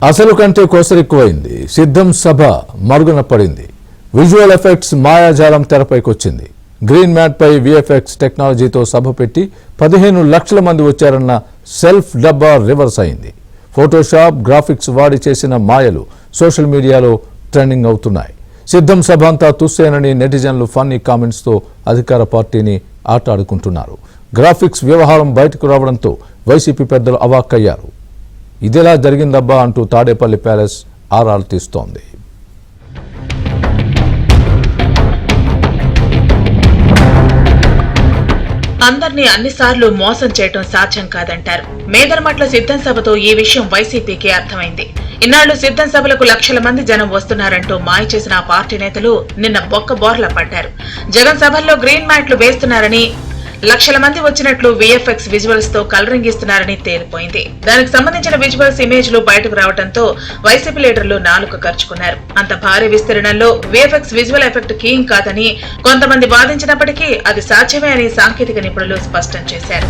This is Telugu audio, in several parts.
అసలు కంటే కోసరెక్కువైంది. సిద్ధం సభ మరుగున పడింది. విజువల్ ఎఫెక్ట్స్ మాయాజాలం తెరపైకొచ్చింది. గ్రీన్ మ్యాట్ పై విఎఫ్ఎక్స్ టెక్నాలజీతో సభ పెట్టి 15 లక్షల మంది వచ్చారన్న సెల్ఫ్ డబ్బా రివర్స్ అయింది. ఫోటోషాప్, గ్రాఫిక్స్ వాడి చేసిన మాయలు సోషల్ మీడియాలో ట్రెండింగ్ అవుతున్నాయి. సిద్ధం సభ అంతా తుస్సేనని నెటిజన్లు ఫన్నీ కామెంట్స్తో అధికార పార్టీని ఆటాడుకుంటున్నారు. గ్రాఫిక్స్ వ్యవహారం బయటకు రావడంతో వైసీపీ పెద్దలు అవాక్కయ్యారు. ఇదిలా జరిగిందబ్బా అంటూ తాడేపల్లి ప్యాలెస్ ఆరాలు తీస్తోంది. అందర్నీ అన్నిసార్లు మోసం చేయటం సాధ్యం కాదంటారు. మేదరమట్ల సిద్ధం సభతో ఈ విషయం వైసీపీకి అర్థమైంది. ఇన్నాళ్లు సిద్ధం సభలకు లక్షల మంది జనం వస్తున్నారంటూ మాయ చేసిన ఆ పార్టీ నేతలు నిన్న బొక్కబోర్లా పడ్డారు. జగన్ సభల్లో గ్రీన్ మ్యాట్లు వేస్తున్నారని, లక్షల మంది వచ్చినట్లు విఎఫ్ఎక్స్ విజువల్స్ తో కలరింగ్ ఇస్తున్నారని తేలిపోయింది. దానికి సంబంధించిన విజువల్స్ ఇమేజ్లు బయటకు రావడంతో వైసీపీ లీడర్లు నాలుక ఖర్చుకున్నారు. అంత భారీ విస్తీర్ణంలో విఎఫ్ఎక్స్ విజువల్ ఎఫెక్ట్ కీయింగ్ కాదని కొంతమంది వాదించినప్పటికీ అది సాధ్యమే అని సాంకేతిక నిపుణులు స్పష్టం చేశారు.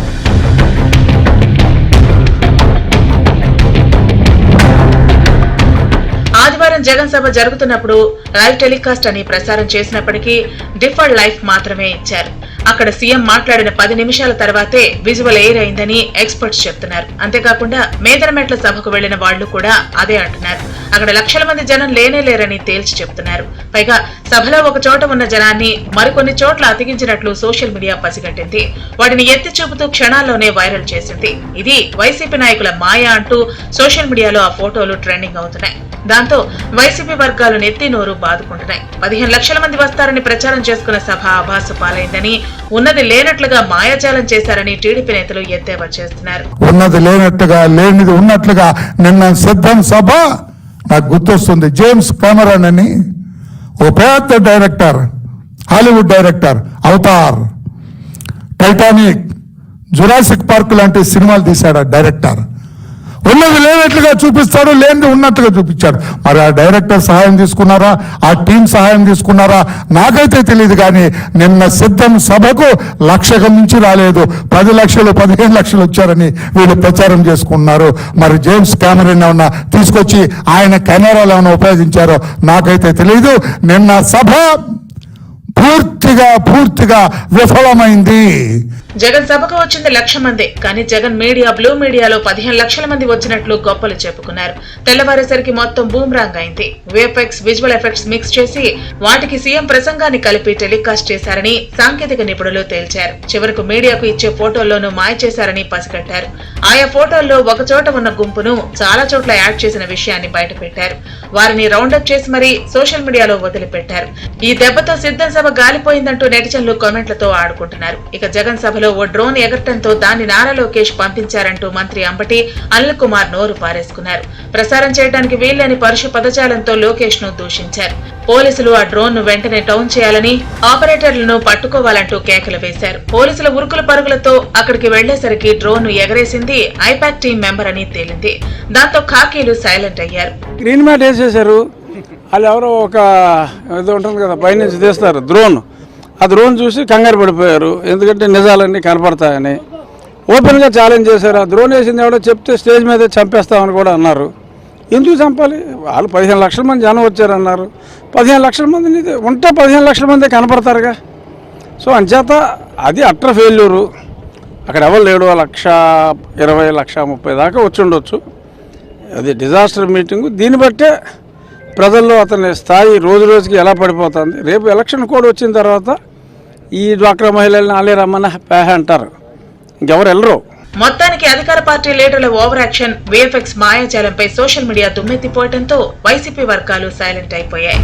ఆదివారం జగన్ సభ జరుగుతున్నప్పుడు లైవ్ టెలికాస్ట్ అని ప్రసారం చేసినప్పటికీ డిఫర్డ్ లైఫ్ మాత్రమే ఇచ్చారు. అక్కడ సీఎం మాట్లాడిన 10 నిమిషాల తర్వాతే విజువల్ ఎయిర్ అయిందని ఎక్స్పర్ట్స్ చెప్తున్నారు. అంతేకాకుండా మేదరమెట్ల సభకు వెళ్లిన వాళ్లు కూడా అదే అంటున్నారు. అక్కడ లక్షల మంది జనం లేనేలేరని తేల్చి చెప్తున్నారు. పైగా సభలో ఒక చోట ఉన్న జనాన్ని మరికొన్ని చోట్ల అతికించినట్లు సోషల్ మీడియా పసిగట్టింది. వాటిని ఎత్తి చూపుతూ క్షణాల్లోనే వైరల్ చేసింది. ఇది వైసీపీ నాయకుల మాయ అంటూ సోషల్ మీడియాలో ఆ ఫోటోలు ట్రెండింగ్ అవుతున్నాయి. దాంతో వైసీపీ వర్గాలు నెత్తి నోరు బాదుకుంటున్నాయి. 15 లక్షల మంది వస్తారని ప్రచారం చేసుకున్న సభ ఆభాసు పాలైందని, ఉన్నది లేనట్లుగా మాయాజాలం చేశారని టీడీపీ నేతలు ఎద్దేవా చేస్తున్నారు. ఉన్నది లేనట్టుగా, లేనిది ఉన్నట్లుగా నిన్న సిద్ధం సభ నాకు గుర్తొస్తుంది. జేమ్స్ కెమెరాన్ అని ఓ పెద్ద director, Hollywood director, Avatar, Titanic, Jurassic park లాంటి సినిమాలు తీశాడు ఆ డైరెక్టర్. ఉన్నది లేనట్లుగా చూపిస్తాడు, లేనిది ఉన్నట్లుగా చూపించాడు. మరి ఆ డైరెక్టర్ సహాయం తీసుకున్నారా, ఆ టీం సహాయం తీసుకున్నారా నాకైతే తెలియదు. కానీ నిన్న సిద్ధం సభకు 1,00,000 మించి రాలేదు. 10 లక్షలు 15 లక్షలు వచ్చారని వీళ్ళు ప్రచారం చేసుకున్నారు. మరి జేమ్స్ కెమెరాన్ ఏమన్నా తీసుకొచ్చి ఆయన కెమెరాలు ఏమైనా ఉపయోగించారో నాకైతే తెలియదు. నిన్న సభ పూర్తిగా విఫలమైంది. జగన్ సభకు వచ్చింది 1,00,000 మంది. కానీ జగన్ మీడియా, బ్లూ మీడియాలో 15 లక్షల మంది వచ్చినట్లు గొప్పలు చెప్పుకున్నారు. తెల్లవారేసరికి మొత్తం బూమ్రాంగ్ అయింది. విఎఫ్ఎక్స్, విజువల్ ఎఫెక్ట్స్ మిక్స్ చేసి వాటికి సీఎం ప్రసంగాన్ని కలిపి టెలికాస్ట్ చేశారని సాంకేతిక నిపుణులు తేల్చారు. చివరకు మీడియాకు ఇచ్చే ఫోటోల్లోనూ మాయ చేశారని పసిగట్టారు. ఆయా ఫోటోల్లో ఒక చోట ఉన్న గుంపును చాలా చోట్ల యాడ్ చేసిన విషయాన్ని బయటపెట్టారు. వారిని రౌండప్ చేసి మరీ సోషల్ మీడియాలో వదిలిపెట్టారు. ఈ దెబ్బతో సిద్ధం సభ గాలిపోయిందంటూ నెటిజన్లు కామెంట్లతో ఆడుకుంటున్నారు. ఇక జగన్ సభలో ఓ డ్రోన్ ఎగరటంతో దాన్ని నారా లోకేష్ పంపించారంటూ మంత్రి అంబటి, అనిల్ కుమార్ నోరు పారేసుకున్నారు. ప్రసారం చేయడానికి వీల్లేని పరుష పదజాలంతో లోకేష్ ను దూషించారు. పోలీసులు ఆ డ్రోన్ ను వెంటనే డౌన్ చేయాలని, ఆపరేటర్లను పట్టుకోవాలంటూ కేకలు వేశారు. పోలీసుల ఉరుకుల పరుగులతో అక్కడికి వెళ్లేసరికి డ్రోన్ ను ఎగరేసింది ఐపాక్ టీం మెంబర్ అని తేలింది. దాంతో ఖాకీలు సైలెంట్ అయ్యారు. గ్రీన్ మ్యాట్ వేసేశారు. వాళ్ళు ఎవరో ఒక ఏదో ఉంటుంది కదా, పైనుంచి తీస్తారు డ్రోన్. ఆ డ్రోన్ చూసి కంగారు పడిపోయారు. ఎందుకంటే నిజాలన్నీ కనపడతాయని ఓపెన్గా ఛాలెంజ్ చేశారు. ఆ డ్రోన్ వేసింది ఎవడో చెప్తే స్టేజ్ మీద చంపేస్తామని కూడా అన్నారు. ఎందుకు చంపాలి? వాళ్ళు 15 లక్షల మంది జనం వచ్చారన్నారు. 15 లక్షల మందిని ఉంటే 15 లక్షల మంది కనపడతారుగా. సో అంచేత అది అట్టర్ ఫెయిల్యూరు. అక్కడ ఎవరు లేడు. 1,20,000, 1,30,000 దాకా వచ్చి ఉండొచ్చు. అది డిజాస్టర్ మీటింగు. దీన్ని బట్టే ప్రజల్లో అతని స్థాయి రోజు రోజుకి ఎలా పడిపోతుంది. రేపు ఎలక్షన్ కోడ్ వచ్చిన తర్వాత ఈ డ్వాక్రా మహిళల్ని ఆలే రమ్మన్న పేహ అంటారు, ఇంకెవరు వెళ్ళరు. మొత్తానికి అధికార పార్టీ లీడర్ల ఓవర్ యాక్షన్, విఎఫ్ఎక్స్ మాయాజాలంపై సోషల్ మీడియా దుమ్మెత్తిపోవడంతో వైసీపీ వర్గాలు సైలెంట్ అయిపోయాయి.